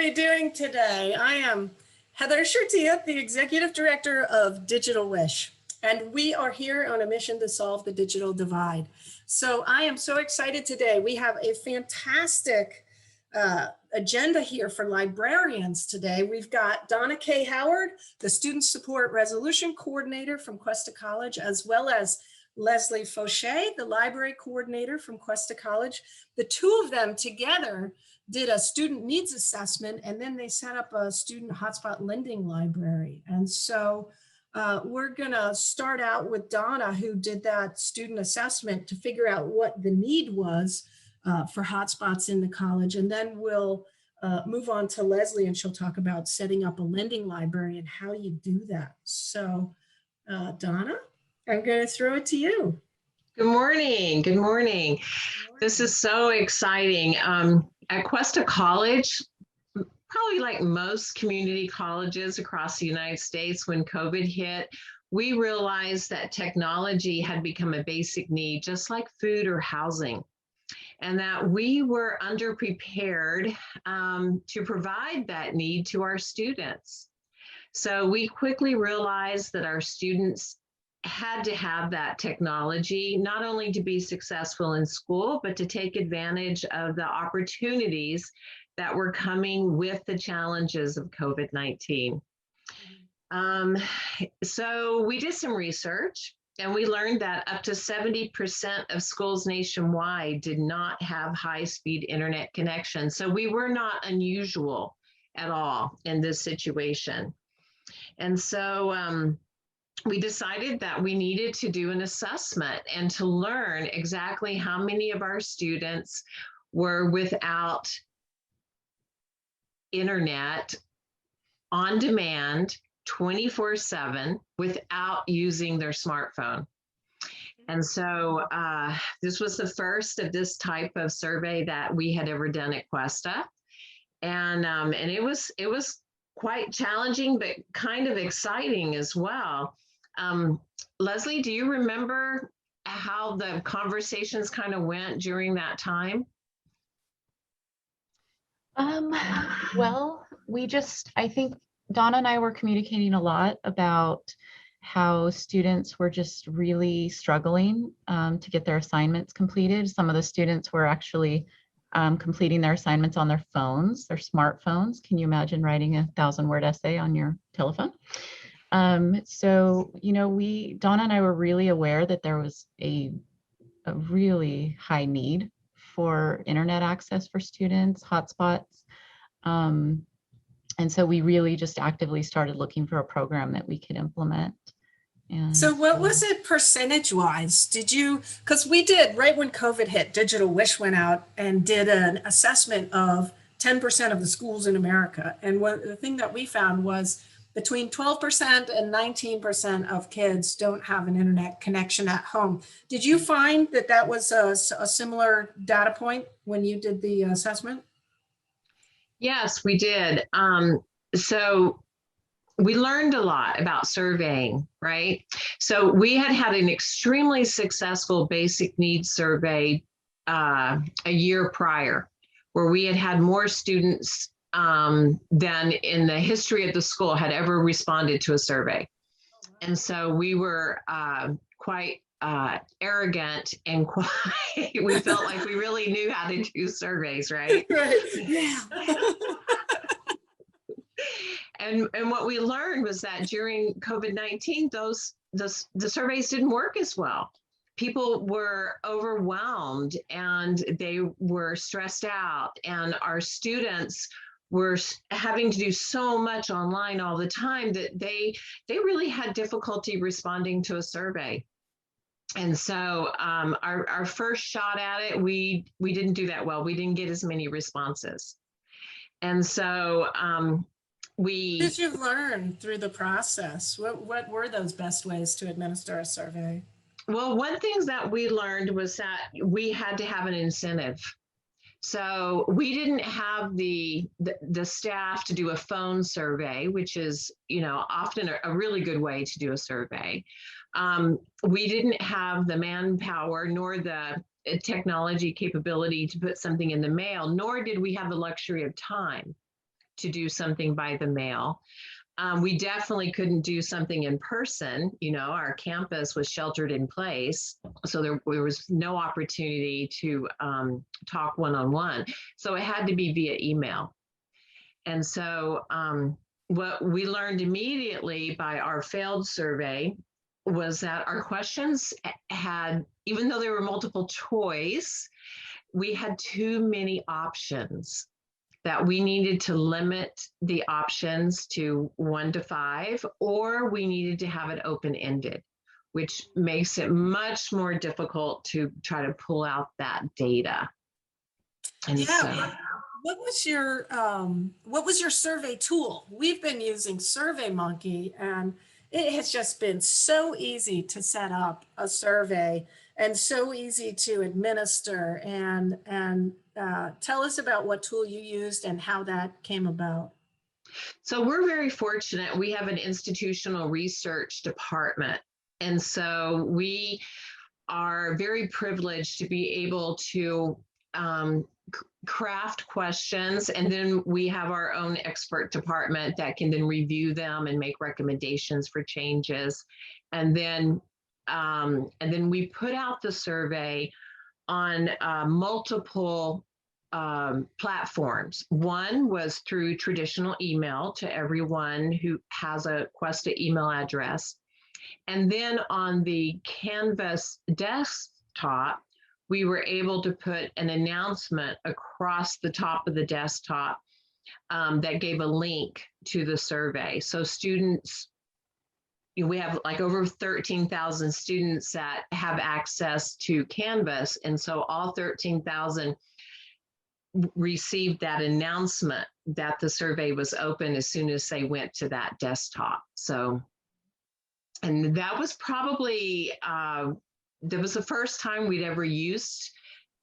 everybody doing today? I am Heather Shertia, the Executive Director of Digital Wish, and we are here on a mission to solve the digital divide. So I am so excited today. We have a fantastic agenda here for librarians today. We've got Donna Howard, the Student Support Resolution Coordinator from Cuesta College, as well as Leslie Foshee, the Library Coordinator from Cuesta College. The two of them together did a student needs assessment, and then they set up a student hotspot lending library. And so we're gonna start out with Donna, who did that student assessment to figure out what the need was for hotspots in the college. And then we'll move on to Leslie, and she'll talk about setting up a lending library and how you do that. So Donna, I'm gonna throw it to you. Good morning. Good morning. This is so exciting. At Cuesta College, probably like most community colleges across the United States, when COVID hit, we realized that technology had become a basic need, just like food or housing, and that we were underprepared to provide that need to our students. So we quickly realized that our students had to have that technology, not only to be successful in school, but to take advantage of the opportunities that were coming with the challenges of COVID-19. So we did some research, and we learned that up to 70% of schools nationwide did not have high-speed internet connection. So we were not unusual at all in this situation. And so we decided that we needed to do an assessment and to learn exactly how many of our students were without internet on demand 24/7 without using their smartphone. And so this was the first of this type of survey that we had ever done at Cuesta. And it was quite challenging, but kind of exciting as well. Leslie, do you remember how the conversations kind of went during that time? Well, I think Donna and I were communicating a lot about how students were just really struggling to get their assignments completed. Some of the students were actually completing their assignments on their phones, their smartphones. Can you imagine writing a 1,000-word essay on your telephone? So, you know, Donna and I were really aware that there was a really high need for internet access for students, hotspots. And so we really just actively started looking for a program that we could implement. And so what was it percentage-wise? Did you, because we did, right when COVID hit, Digital Wish went out and did an assessment of 10% of the schools in America. And the thing that we found was between 12% and 19% of kids don't have an internet connection at home. Did you find that that was a similar data point when you did the assessment? Yes, we did. So we learned a lot about surveying, right? So we had an extremely successful basic needs survey a year prior, where we had more students than in the history of the school had ever responded to a survey. And so we were quite arrogant and we felt like we really knew how to do surveys, right? Right. Yeah. And what we learned was that during COVID-19, the surveys didn't work as well. People were overwhelmed and they were stressed out, and our students were having to do so much online all the time that they really had difficulty responding to a survey. And so our first shot at it, we didn't do that well. We didn't get as many responses. And so What did you learn through the process? What were those best ways to administer a survey? Well, one thing that we learned was that we had to have an incentive. So we didn't have the staff to do a phone survey, which is, you know, often a really good way to do a survey. We didn't have the manpower nor the technology capability to put something in the mail, nor did we have the luxury of time. to do something by the mail. We definitely couldn't do something in person. You know, our campus was sheltered in place, so there was no opportunity to talk one-on-one. So it had to be via email. And so what we learned immediately by our failed survey was that our questions had, even though there were multiple choice, we had too many options, that we needed to limit the options to 1 to 5, or we needed to have it open-ended, which makes it much more difficult to try to pull out that data. And Yeah. so, what was your survey tool? We've been using SurveyMonkey, and it has just been so easy to set up a survey and so easy to administer. And tell us about what tool you used and how that came about. so we're very fortunate. We have an institutional research department. And so we are very privileged to be able to craft questions, and then we have our own expert department that can then review them and make recommendations for changes. And then we put out the survey on multiple platforms. One was through traditional email to everyone who has a Cuesta email address. And then on the Canvas desktop, we were able to put an announcement across the top of the desktop that gave a link to the survey. So students, we have like over 13,000 students that have access to Canvas. And so all 13,000 received that announcement that the survey was open as soon as they went to that desktop. So, and that was probably, that was the first time we'd ever used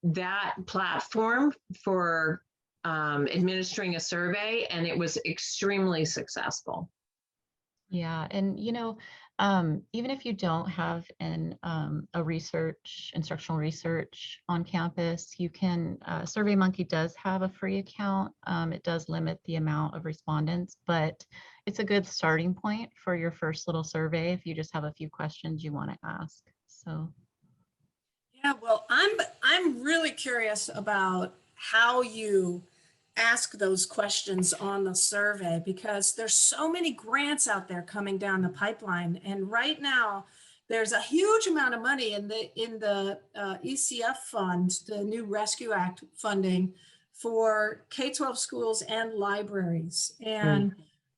that platform for administering a survey, and it was extremely successful. Yeah, and even if you don't have instructional research on campus, you can, SurveyMonkey does have a free account. It does limit the amount of respondents, but it's a good starting point for your first little survey if you just have a few questions you want to ask. So. Yeah, well, I'm really curious about how you ask those questions on the survey, because there's so many grants out there coming down the pipeline, and right now there's a huge amount of money in the ECF fund, the new Rescue Act funding for K-12 schools and libraries. And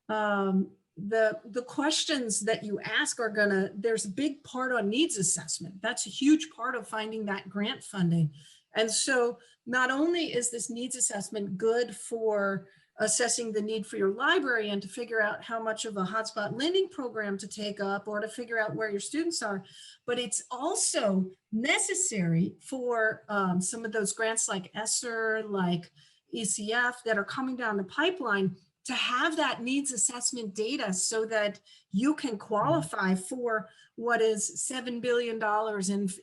the questions that you ask are there's a big part on needs assessment. That's a huge part of finding that grant funding. And so not only is this needs assessment good for assessing the need for your library and to figure out how much of a hotspot lending program to take up or to figure out where your students are, but it's also necessary for some of those grants like ESSER, like ECF that are coming down the pipeline, to have that needs assessment data so that you can qualify for what is $7 billion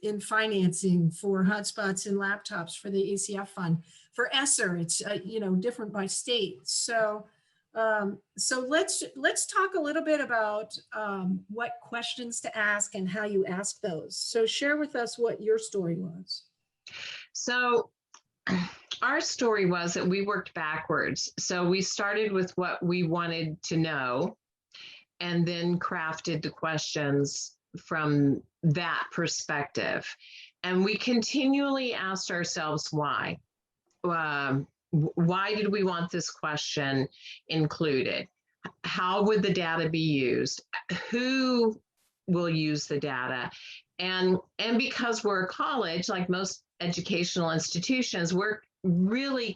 in financing for hotspots and laptops for the ECF fund. For ESSER, it's different by state. So let's talk a little bit about what questions to ask and how you ask those. So share with us what your story was. So our story was that we worked backwards. So we started with what we wanted to know and then crafted the questions from that perspective. And we continually asked ourselves why. Why did we want this question included? How would the data be used? Who will use the data? And because we're a college, like most educational institutions, we're really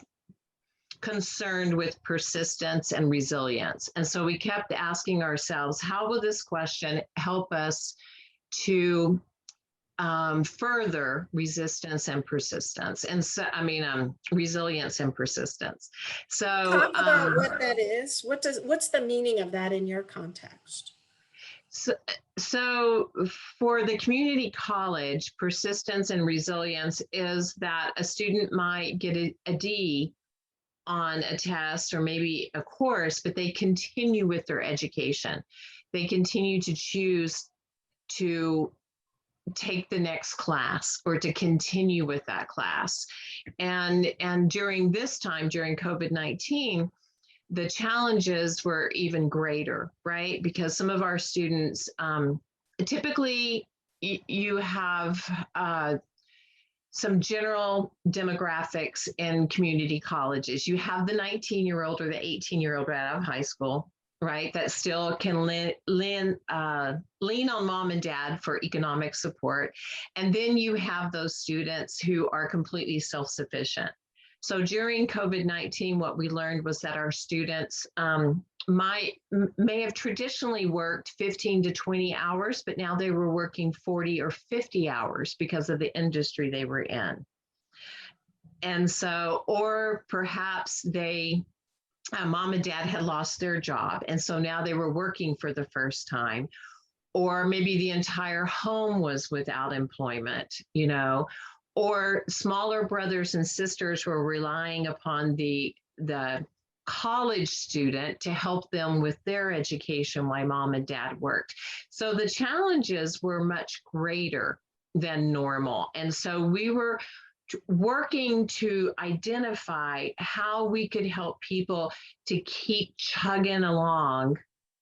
concerned with persistence and resilience. And so we kept asking ourselves, how will this question help us to further resistance and persistence? And so, resilience and persistence. So talk about what that is. What's the meaning of that in your context? So for the community college, persistence and resilience is that a student might get a D on a test or maybe a course, but they continue with their education. They continue to choose to take the next class or to continue with that class. And during this time, during COVID-19, the challenges were even greater, right? Because some of our students, typically you have some general demographics in community colleges. You have the 19-year-old or the 18-year-old right out of high school, right? That still can lean on mom and dad for economic support. And then you have those students who are completely self-sufficient. So during COVID-19, what we learned was that our students may have traditionally worked 15 to 20 hours, but now they were working 40 or 50 hours because of the industry they were in. And so, or perhaps mom and dad had lost their job, and so now they were working for the first time. Or maybe the entire home was without employment, or smaller brothers and sisters were relying upon the college student to help them with their education while mom and dad worked. So the challenges were much greater than normal. And so we were working to identify how we could help people to keep chugging along,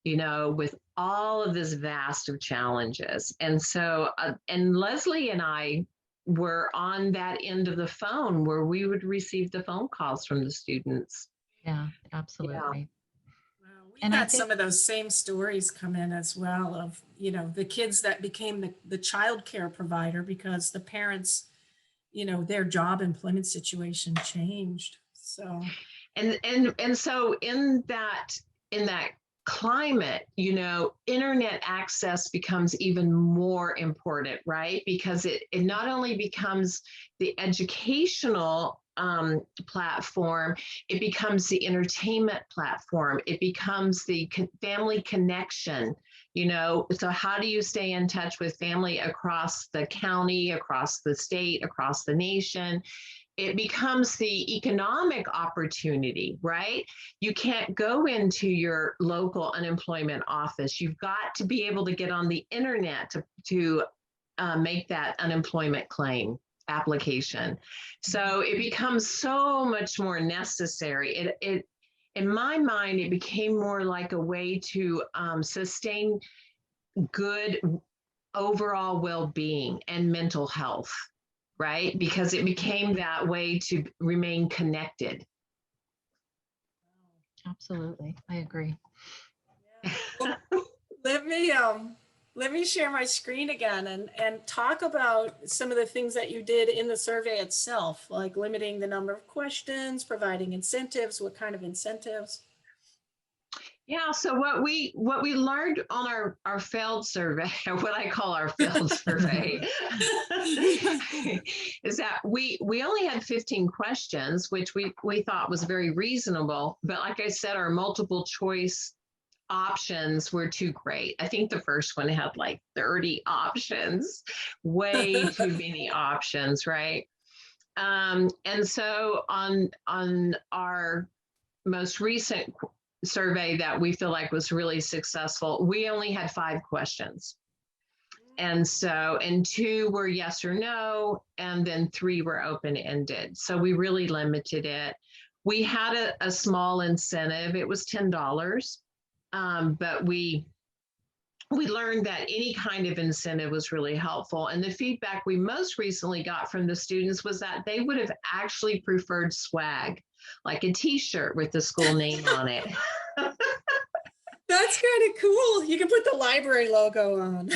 with all of this vast of challenges. And so, and Leslie and I were on that end of the phone where we would receive the phone calls from the students. Yeah, absolutely. Wow, we And I had think some of those same stories come in as well of, the kids that became the child care provider because the parents, their job employment situation changed. So, and so in that climate, internet access becomes even more important, right? Because it not only becomes the educational platform, it becomes the entertainment platform, it becomes the family connection, so how do you stay in touch with family across the county, across the state, across the nation? It becomes the economic opportunity, right? You can't go into your local unemployment office. You've got to be able to get on the internet to make that unemployment claim application. So it becomes so much more necessary. It in my mind, it became more like a way to sustain good overall well-being and mental health, right? Because it became that way to remain connected. absolutely, I agree. well, let me share my screen again and talk about some of the things that you did in the survey itself, like limiting the number of questions, providing incentives, what kind of incentives? Yeah, so what we learned on our failed survey, or what I call our failed survey, is that we only had 15 questions, which we thought was very reasonable. But like I said, our multiple choice options were too great. I think the first one had like 30 options, way too many options, right? And so on our most recent survey that we feel like was really successful, we only had 5 questions. And 2 were yes or no, and then 3 were open-ended. So we really limited it. We had a small incentive. It was $10. But we learned that any kind of incentive was really helpful. And the feedback we most recently got from the students was that they would have actually preferred swag, like a t-shirt with the school name on it. That's kind of cool. You can put the library logo on.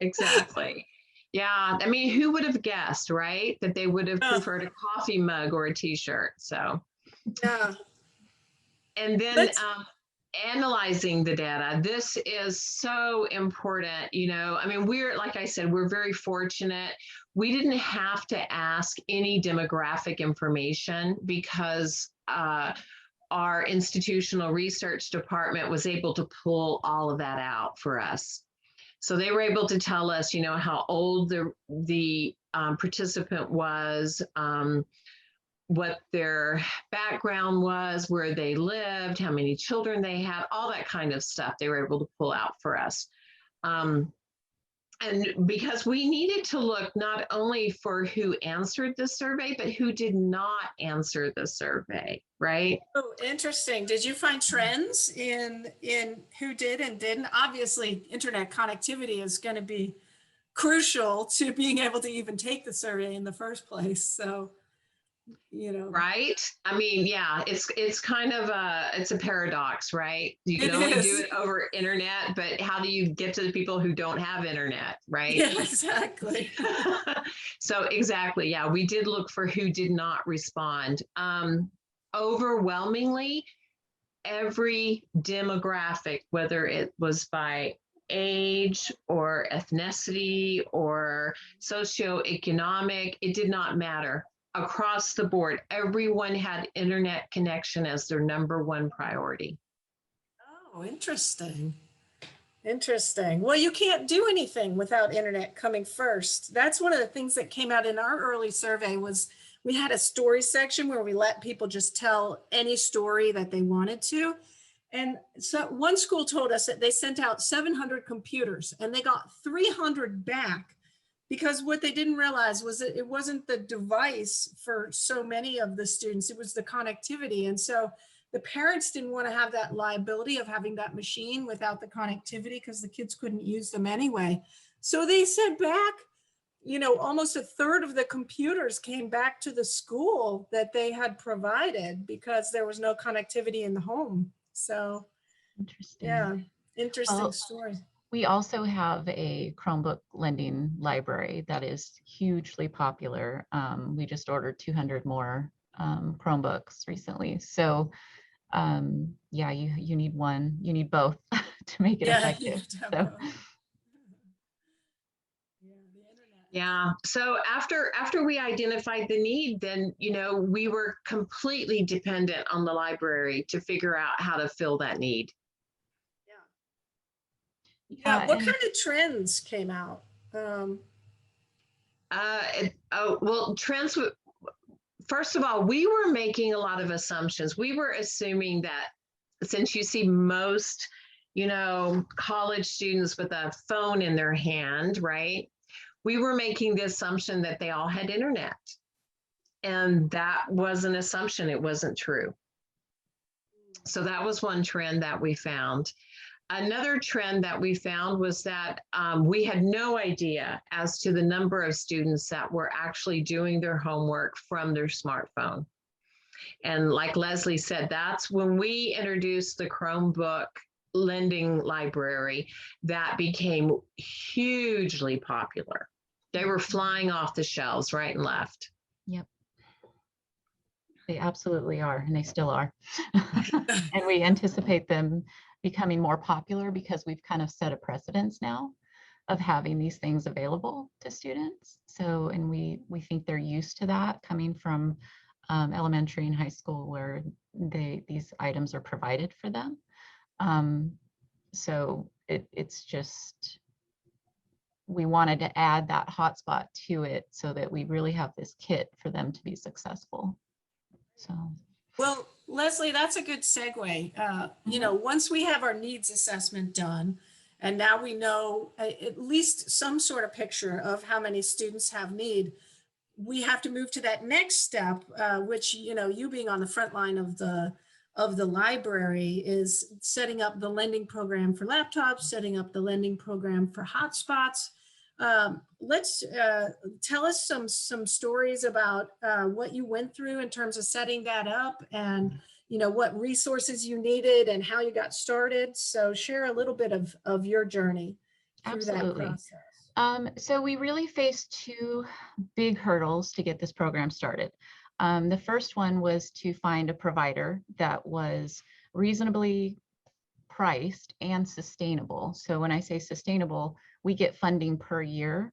Exactly. Yeah. I mean, who would have guessed, right? That they would have preferred a coffee mug or a t-shirt. So, yeah. And then analyzing the data, this is so important. I mean, like I said, we're very fortunate. We didn't have to ask any demographic information because our institutional research department was able to pull all of that out for us. So they were able to tell us, how old the participant was, what their background was, where they lived, how many children they had, all that kind of stuff they were able to pull out for us. And because we needed to look not only for who answered the survey, but who did not answer the survey, right? Oh, interesting. Did you find trends in who did and didn't? Obviously, internet connectivity is going to be crucial to being able to even take the survey in the first place. So, Right. I mean, yeah, it's kind of it's a paradox, right? You can It only is. do it over internet, but how do you get to the people who don't have internet, right? Yeah, exactly. So exactly, yeah, we did look for who did not respond. Overwhelmingly, every demographic, whether it was by age or ethnicity or socioeconomic, it did not matter. Across the board, everyone had internet connection as their number one priority. Oh, interesting. Interesting. Well, you can't do anything without internet coming first. That's one of the things that came out in our early survey was we had a story section where we let people just tell any story that they wanted to. And so one school told us that they sent out 700 computers and they got 300 back because what they didn't realize was that it wasn't the device for so many of the students, it was the connectivity. And so the parents didn't want to have that liability of having that machine without the connectivity because the kids couldn't use them anyway. So they sent back, almost a third of the computers came back to the school that they had provided because there was no connectivity in the home. So, Interesting. yeah, interesting Well, story. we also have a Chromebook lending library that is hugely popular. We just ordered 200 more Chromebooks recently. So yeah, you need one, you need both to make it effective. So. Yeah. So after we identified the need, then, we were completely dependent on the library to figure out how to fill that need. Yeah. What kind of trends came out? Well, trends. First of all, we were making a lot of assumptions. We were assuming that since you see most, college students with a phone in their hand, right? We were making the assumption that they all had internet. And that was an assumption. It wasn't true. So that was one trend that we found. Another trend that we found was that we had no idea as to the number of students that were actually doing their homework from their smartphone. And like Leslie said, that's when we introduced the Chromebook lending library that became hugely popular. They were flying off the shelves right and left. Yep. They absolutely are, and they still are. And we anticipate them becoming more popular because we've kind of set a precedence now of having these things available to students. So, and we think they're used to that coming from elementary and high school where these items are provided for them. So it's just, we wanted to add that hotspot to it so that we really have this kit for them to be successful. So. Well, Leslie, that's a good segue. Once we have our needs assessment done, and now we know at least some sort of picture of how many students have need, we have to move to that next step, which, you being on the front line of the library is setting up the lending program for laptops, setting up the lending program for hotspots. Let's tell us some stories about what you went through in terms of setting that up and, what resources you needed and how you got started. So share a little bit of your journey through that process. So we really faced two big hurdles to get this program started. The first one was to find a provider that was reasonably priced and sustainable. So when I say sustainable, we get funding per year.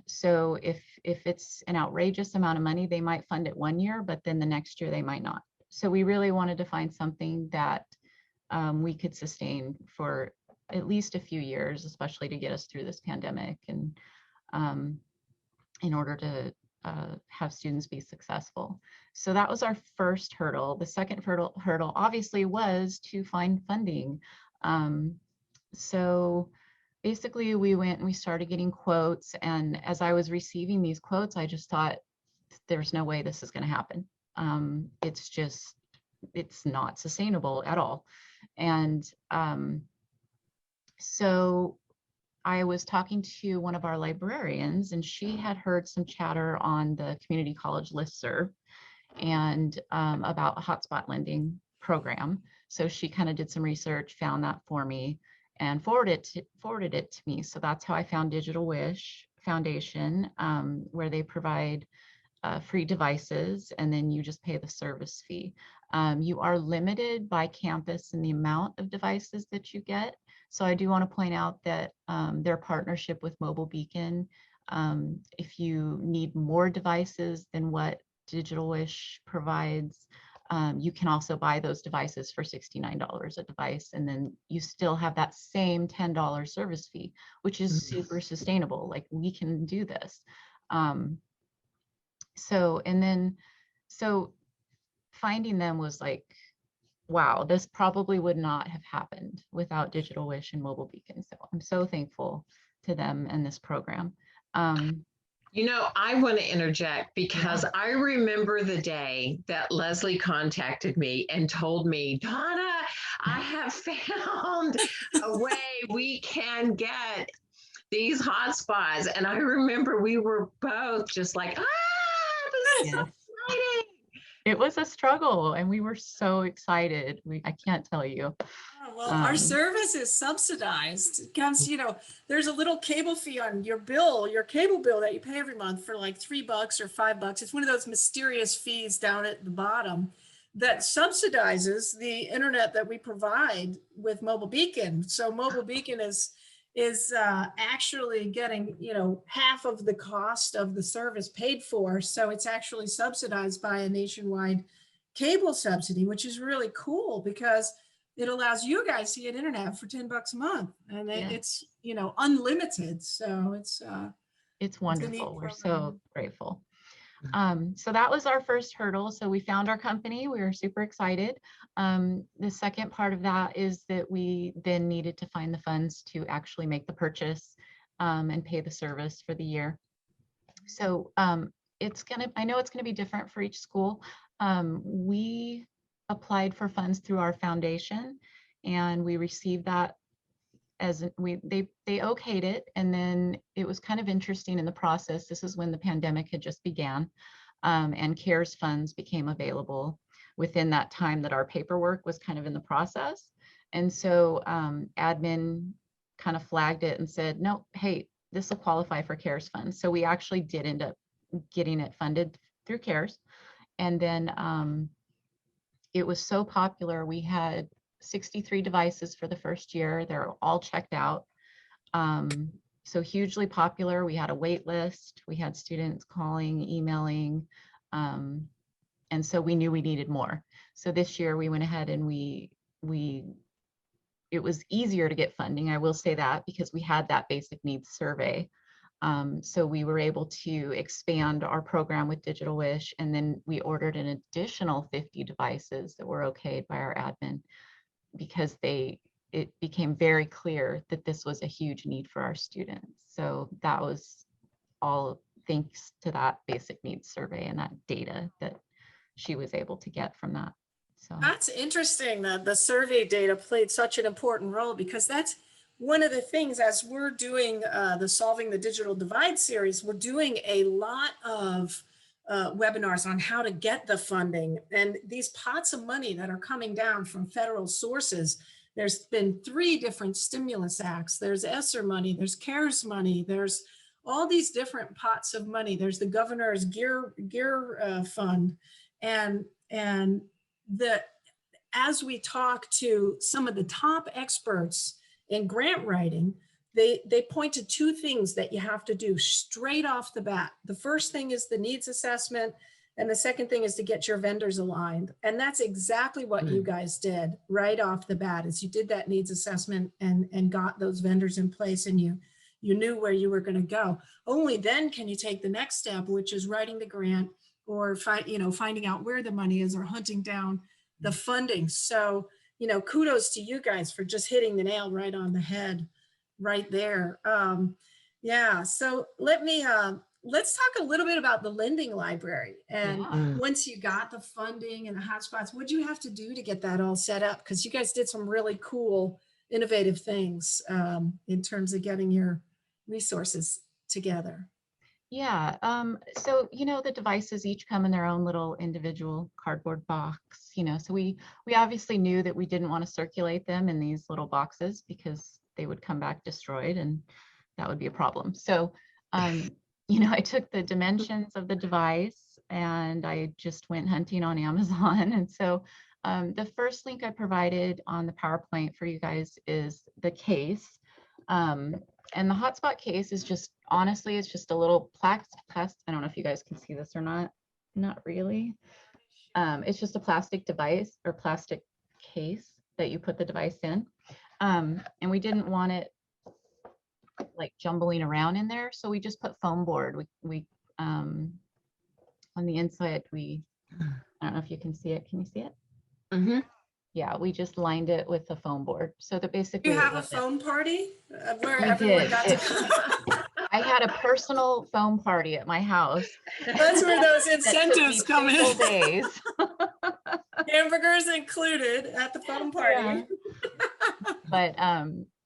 So if it's an outrageous amount of money, they might fund it 1 year, but then the next year they might not. So we really wanted to find something that we could sustain for at least a few years, especially to get us through this pandemic and in order have students be successful. So that was our first hurdle. The second hurdle obviously was to find funding. So basically we went and we started getting quotes, and as I was receiving these quotes, I just thought, there's no way this is going to happen. It's not sustainable at all. And so I was talking to one of our librarians, and she had heard some chatter on the community college listserv and about a hotspot lending program. So she kind of did some research, found that for me, and forwarded it to me. So that's how I found Digital Wish Foundation, where they provide free devices, and then you just pay the service fee. You are limited by campus in the amount of devices that you get. So I do want to point out that their partnership with Mobile Beacon, if you need more devices than what Digital Wish provides, you can also buy those devices for $69 a device, and then you still have that same $10 service fee, which is super sustainable. Like, we can do this. So finding them was like, wow, this probably would not have happened without Digital Wish and Mobile Beacon. So I'm so thankful to them and this program. You know, I want to interject because I remember the day that Leslie contacted me and told me, Donna, I have found a way we can get these hotspots. And I remember we were both just like, this is so exciting. It was a struggle, and we were so excited. I can't tell you. Oh, well, our service is subsidized. It comes, there's a little cable fee on your bill, your cable bill that you pay every month for like $3 or $5. It's one of those mysterious fees down at the bottom that subsidizes the internet that we provide with Mobile Beacon. So Mobile Beacon is actually getting, half of the cost of the service paid for. So it's actually subsidized by a nationwide cable subsidy, which is really cool because it allows you guys to get internet for $10 a month, and it's, unlimited. So it's wonderful. We're so grateful. So that was our first hurdle. So we found our company. We were super excited. The second part of that is that we then needed to find the funds to actually make the purchase and pay the service for the year. So I know it's gonna be different for each school. We applied for funds through our foundation, and we received that they okayed it. And then it was kind of interesting in the process. This is when the pandemic had just began, and CARES funds became available within that time that our paperwork was kind of in the process. And so admin kind of flagged it and said, no, hey, this will qualify for CARES funds. So we actually did end up getting it funded through CARES. And then it was so popular. We had 63 devices for the first year. They're all checked out. So hugely popular. We had a wait list. We had students calling, emailing. And so we knew we needed more. So this year we went ahead and it was easier to get funding. I will say that, because we had that basic needs survey. So we were able to expand our program with Digital Wish, and then we ordered an additional 50 devices that were okayed by our admin, because it became very clear that this was a huge need for our students. So that was all thanks to that basic needs survey and that data that she was able to get from that. So that's interesting that the survey data played such an important role, because that's one of the things as we're doing the Solving the Digital Divide series. We're doing a lot of webinars on how to get the funding, and these pots of money that are coming down from federal sources. There's been 3 different stimulus acts. There's ESSER money, there's CARES money, there's all these different pots of money. There's the governor's gear fund. And as we talk to some of the top experts in grant writing, they point to 2 things that you have to do straight off the bat. The first thing is the needs assessment, and the second thing is to get your vendors aligned. And that's exactly what you guys did right off the bat, is you did that needs assessment and got those vendors in place, and you you knew where you were going to go. Only then can you take the next step, which is writing the grant or finding out where the money is or hunting down the funding. So, kudos to you guys for just hitting the nail right on the head right there. Yeah, so let's talk a little bit about the lending library. And Yeah. once you got the funding and the hotspots, what do you have to do to get that all set up? Because you guys did some really cool, innovative things in terms of getting your resources together. Yeah. So, the devices each come in their own little individual cardboard box, so we obviously knew that we didn't want to circulate them in these little boxes because they would come back destroyed and that would be a problem. So, I took the dimensions of the device and I just went hunting on Amazon. And so the first link I provided on the PowerPoint for you guys is the case. And the hotspot case is just, honestly, it's just a little plastic. I don't know if you guys can see this or not. Not really. It's just a plastic device or plastic case that you put the device in. And we didn't want it like jumbling around in there. So we just put foam board. We on the inside, I don't know if you can see it. Can you see it? Mm-hmm. Yeah, we just lined it with the foam board. So that basically You have a foam party where We everyone did. got to I had a personal foam party at my house. That's where those That took me incentives come 2 full in. days. Hamburgers included at the foam party. Yeah. But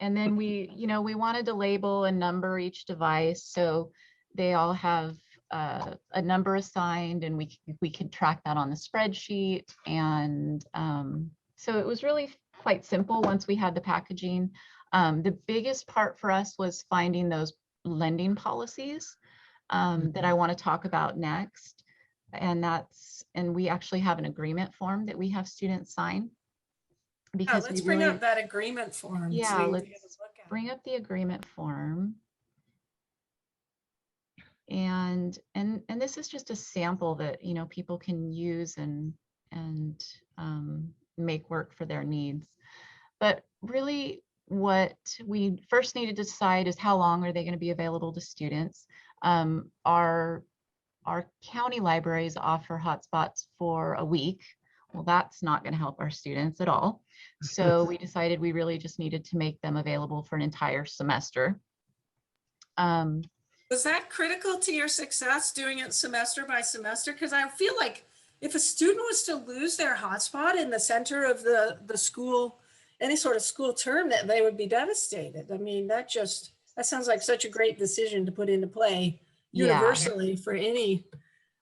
and then we wanted to label and number each device so they all have a number assigned, and we could track that on the spreadsheet. And so it was really quite simple once we had the packaging. The biggest part for us was finding those lending policies that I want to talk about next. And we actually have an agreement form that we have students sign. Because let's we bring really, up that agreement form. yeah, so we can let's take a look at it. bring up the agreement form. And this is just a sample that people can use and make work for their needs. But really, what we first needed to decide is how long are they going to be available to students. Our county libraries offer hotspots for a week. Well, that's not going to help our students at all. So we decided we really just needed to make them available for an entire semester. Was that critical to your success, doing it semester by semester? Because I feel like if a student was to lose their hotspot in the center of the school, any sort of school term, that they would be devastated. I mean, that sounds like such a great decision to put into play universally for any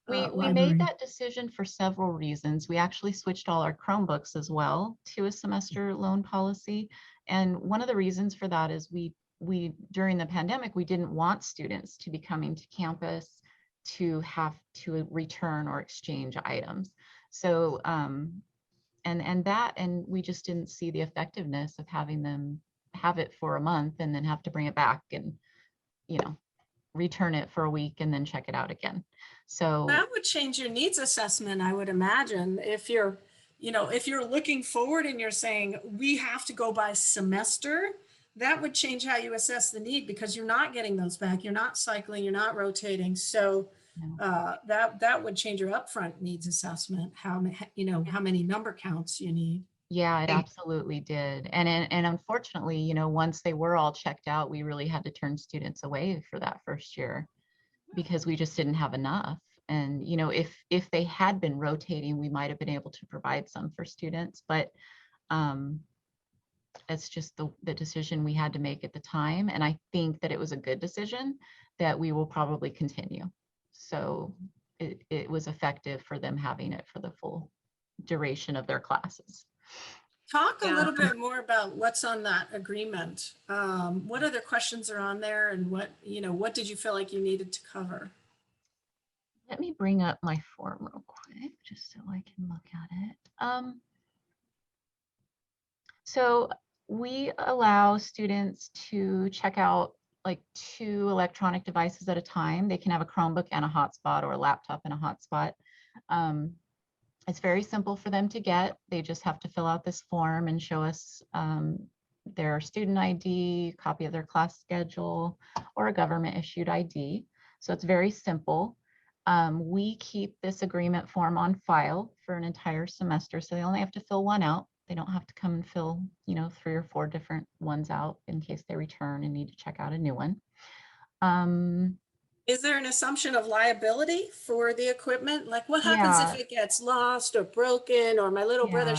we made that decision for several reasons. We actually switched all our Chromebooks as well to a semester loan policy. And one of the reasons for that is we during the pandemic, we didn't want students to be coming to campus to have to return or exchange items. So and we just didn't see the effectiveness of having them have it for a month and then have to bring it back and return it for a week and then check it out again. So that would change your needs assessment, I would imagine. If you're looking forward and you're saying we have to go by semester, that would change how you assess the need, because you're not getting those back. You're not cycling, you're not rotating. So that would change your upfront needs assessment, how many number counts you need. Yeah, it absolutely did. And unfortunately, once they were all checked out, we really had to turn students away for that first year because we just didn't have enough. And, if they had been rotating, we might have been able to provide some for students, but it's just the decision we had to make at the time. And I think that it was a good decision that we will probably continue. So it was effective for them having it for the full duration of their classes. Talk a little bit more about what's on that agreement. What other questions are on there, and what did you feel like you needed to cover? Let me bring up my form real quick, just so I can look at it. So we allow students to check out like 2 electronic devices at a time. They can have a Chromebook and a hotspot, or a laptop and a hotspot. It's very simple for them to get. They just have to fill out this form and show us their student ID, copy of their class schedule, or a government issued ID. So it's very simple. We keep this agreement form on file for an entire semester. So they only have to fill one out. They don't have to come and fill, 3 or 4 different ones out in case they return and need to check out a new one. Is there an assumption of liability for the equipment? Like what happens Yeah. if it gets lost or broken, or my little brother,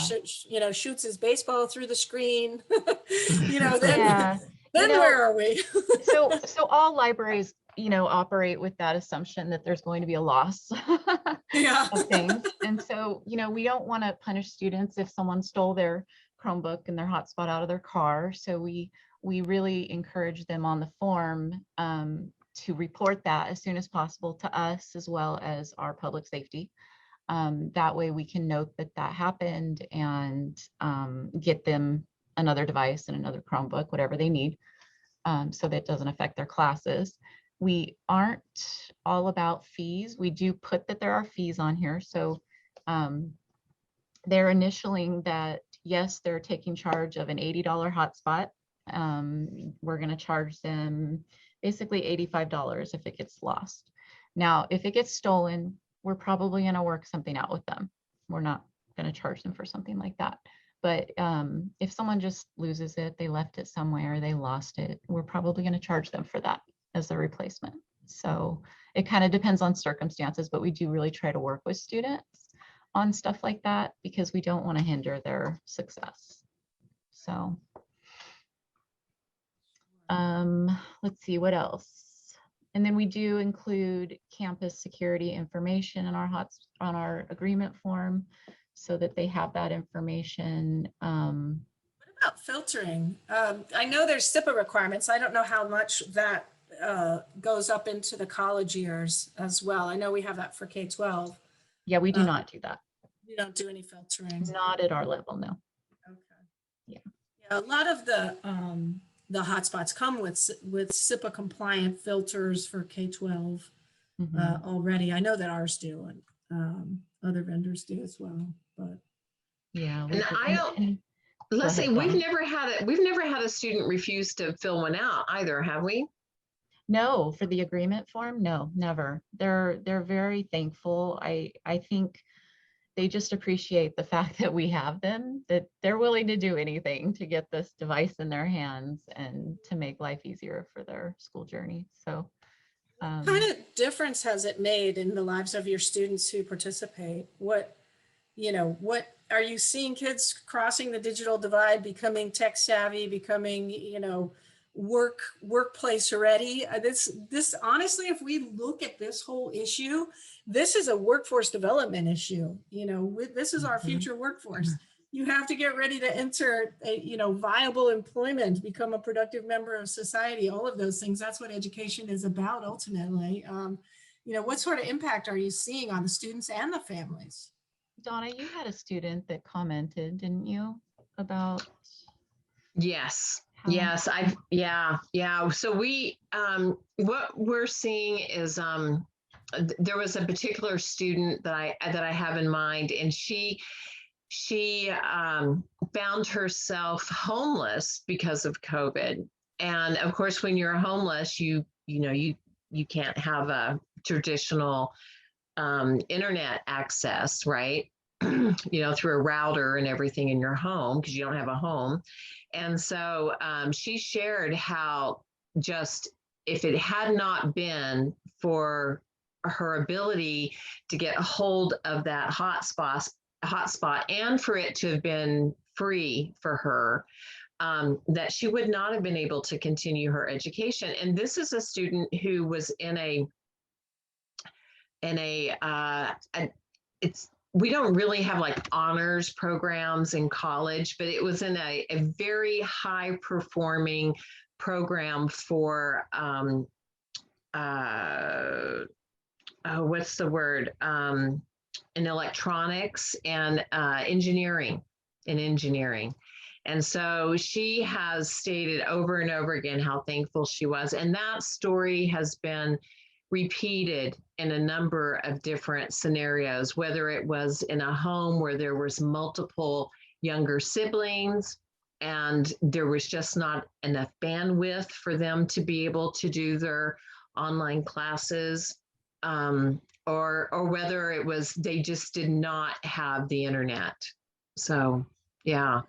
Yeah. shoots his baseball through the screen? Then, Yeah. then where are we? So all libraries, operate with that assumption that there's going to be a loss Yeah. of things. And so, we don't want to punish students if someone stole their Chromebook and their hotspot out of their car. So we really encourage them on the form to report that as soon as possible to us, as well as our public safety. That way we can note that happened and get them another device and another Chromebook, whatever they need, so that it doesn't affect their classes. We aren't all about fees. We do put that there are fees on here. So they're initialing that, yes, they're taking charge of an $80 hotspot. We're going to charge them basically $85 if it gets lost. Now, if it gets stolen, we're probably going to work something out with them. We're not going to charge them for something like that. But if someone just loses it, they left it somewhere, they lost it, we're probably going to charge them for that as a replacement. So it kind of depends on circumstances, but we do really try to work with students on stuff like that because we don't want to hinder their success. So let's see what else. And then we do include campus security information in our agreement form so that they have that information. What about filtering? I know there's SIPA requirements. I don't know how much that goes up into the college years as well. I know we have that for K-12. Yeah, we do not do that. You don't do any filtering? Not at our level, no. Okay. Yeah. Yeah, a lot of the hotspots come with SIPA compliant filters for K-12 already. I know that ours do, and other vendors do as well. But yeah, And I don't. Let's say we've never had a student refuse to fill one out either, have we? No, for the agreement form, no, never. They're very thankful. I think they just appreciate the fact that we have them, that they're willing to do anything to get this device in their hands and to make life easier for their school journey. So what kind of difference has it made in the lives of your students who participate? What are you seeing kids crossing the digital divide, becoming tech savvy, becoming, workplace ready? This honestly, if we look at this whole issue, this is a workforce development issue. This is our future workforce. You have to get ready to enter viable employment, become a productive member of society, all of those things. That's what education is about ultimately. What sort of impact are you seeing on the students and the families? Donna, you had a student that commented, didn't you, about? Yes. Yes. So we, what we're seeing is, there was a particular student that I have in mind, and she found herself homeless because of COVID. And of course, when you're homeless, you can't have a traditional internet access, right? Through a router and everything in your home because you don't have a home. And so she shared how just if it had not been for her ability to get a hold of that hotspot and for it to have been free for her, that she would not have been able to continue her education. And this is a student who was we don't really have like honors programs in college, but it was in a very high performing program for, what's the word? In electronics and engineering. And so she has stated over and over again how thankful she was. And that story has been repeated in a number of different scenarios, whether it was in a home where there was multiple younger siblings, and there was just not enough bandwidth for them to be able to do their online classes, or whether it was they just did not have the internet. So, yeah.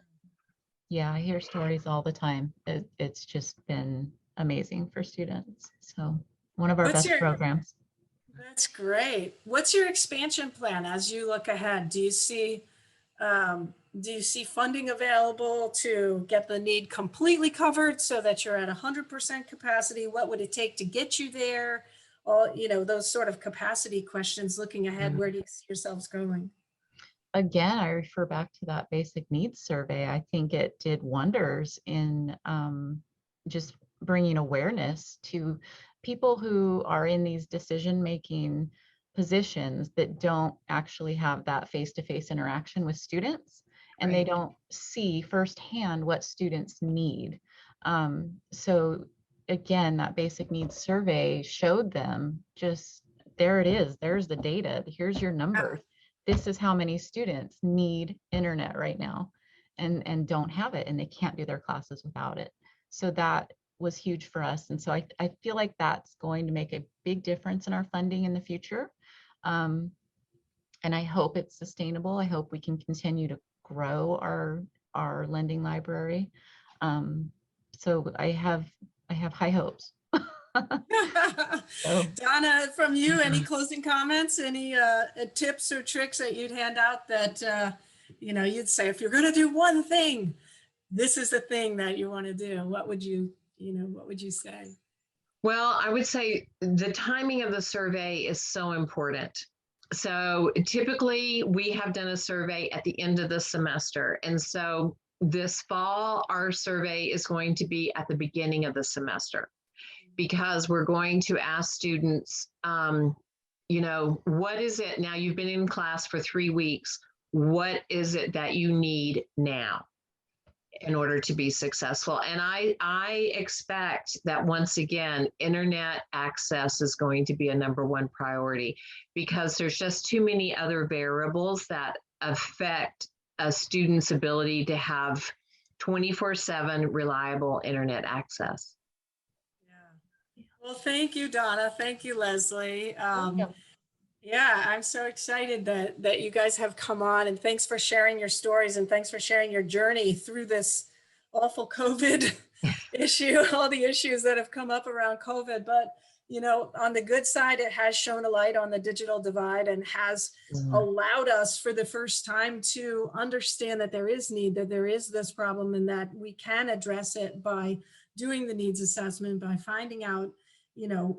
Yeah, I hear stories all the time. It's just been amazing for students. So one of our What's best your, programs. that's great. What's your expansion plan as you look ahead? Do you see funding available to get the need completely covered so that you're at 100% capacity? What would it take to get you there? All, those sort of capacity questions looking ahead, where do you see yourselves going? Again, I refer back to that basic needs survey. I think it did wonders in just bringing awareness to people who are in these decision-making positions that don't actually have that face-to-face interaction with students, and they Right. don't see firsthand what students need. So again, that basic needs survey showed them just, there it is, there's the data, here's your numbers. This is how many students need internet right now and don't have it, and they can't do their classes without it. So that was huge for us. And so I feel like that's going to make a big difference in our funding in the future. And I hope it's sustainable. I hope we can continue to grow our lending library. So I have high hopes. So, Donna, from you, any closing comments, any tips or tricks that you'd hand out that, you'd say, if you're going to do one thing, this is the thing that you want to do, what would you say? Well, I would say the timing of the survey is so important. So typically we have done a survey at the end of the semester. And so this fall, our survey is going to be at the beginning of the semester, because we're going to ask students, what is it now? You've been in class for 3 weeks. What is it that you need now in order to be successful? And I expect that once again, internet access is going to be a #1 priority, because there's just too many other variables that affect a student's ability to have 24/7 reliable internet access. Yeah. Well, thank you, Donna. Thank you, Leslie. yeah. Yeah, I'm so excited that you guys have come on, and thanks for sharing your stories, and thanks for sharing your journey through this awful COVID issue, all the issues that have come up around COVID. But, on the good side, it has shone a light on the digital divide and has allowed us for the first time to understand that there is need, that there is this problem, and that we can address it by doing the needs assessment, by finding out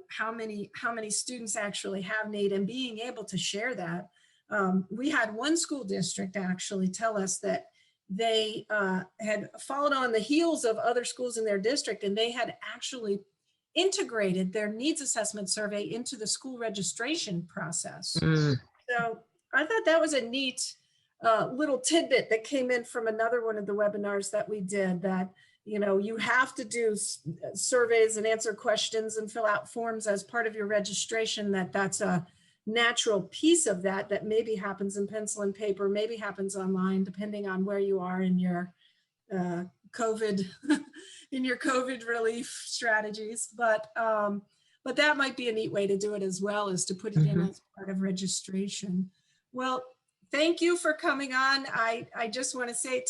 how many students actually have need, and being able to share that. We had one school district actually tell us that they had followed on the heels of other schools in their district, and they had actually integrated their needs assessment survey into the school registration process. So I thought that was a neat little tidbit that came in from another one of the webinars that we did, that you have to do surveys and answer questions and fill out forms as part of your registration, that's a natural piece of that maybe happens in pencil and paper, maybe happens online, depending on where you are in your COVID, in your COVID relief strategies. But that might be a neat way to do it as well, is to put it in as part of registration. Well, thank you for coming on. I just want to say,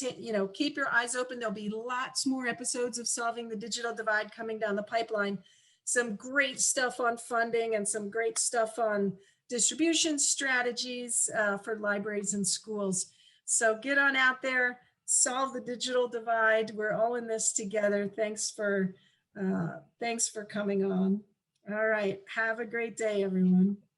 keep your eyes open. There'll be lots more episodes of Solving the Digital Divide coming down the pipeline. Some great stuff on funding and some great stuff on distribution strategies for libraries and schools. So get on out there, solve the digital divide. We're all in this together. Thanks for coming on. All right. Have a great day, everyone.